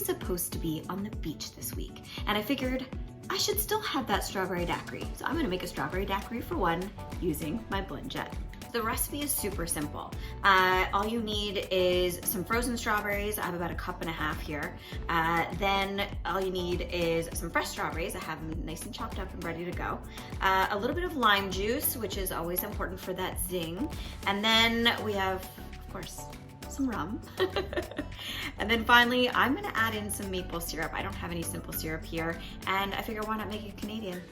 supposed to be on the beach this week, and I figured I should still have that strawberry daiquiri. So I'm gonna make a strawberry daiquiri for one using my blend jet. The recipe is super simple. All you need is some frozen strawberries. I have about 1.5 cups here. Then all you need is some fresh strawberries. I have them nice and chopped up and ready to go. A little bit of lime juice, which is always important for that zing. And then we have, of course, some rum. And then finally, I'm gonna add in some maple syrup. I don't have any simple syrup here, and I figure why not make it Canadian?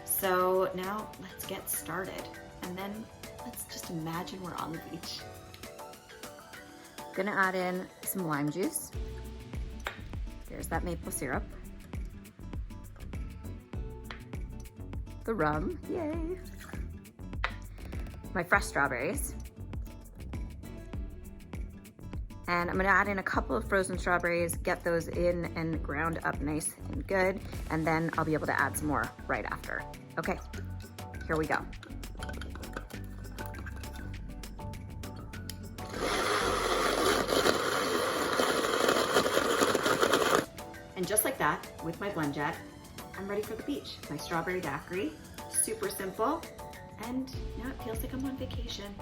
So now let's get started. And then let's just imagine we're on the beach. Gonna add in some lime juice. There's that maple syrup. The rum, yay. My fresh strawberries. And I'm gonna add in a couple of frozen strawberries, get those in and ground up nice and good, and then I'll be able to add some more right after. Okay, here we go. And just like that, with my blend jet, I'm ready for the beach. My strawberry daiquiri, super simple, and now it feels like I'm on vacation.